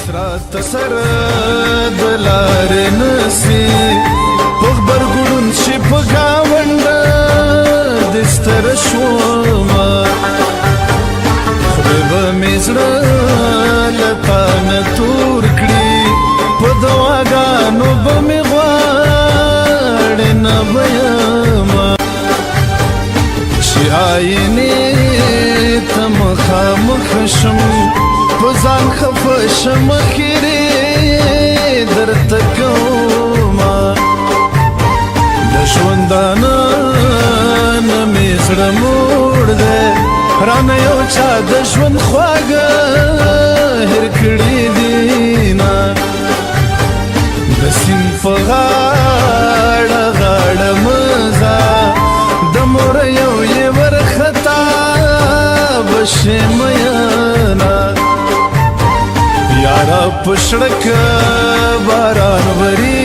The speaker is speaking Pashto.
اسرات سر دلار نسی پخبر گڑن چی پگاوند دستر شوما خدای با میزر لطان تور کڑی پدواگانو بمی غوار نبیما چی آئینی تمخا مخشم پزان خفشم خیری در تکوما دشوندانا نمیزر مرده رانه یو چا دشوند خواگا هر کڑی دینا دسین فغاڑ غاڑ مزا دمور یو یه ورخطا بشمیانا یارا پشڑک باران وری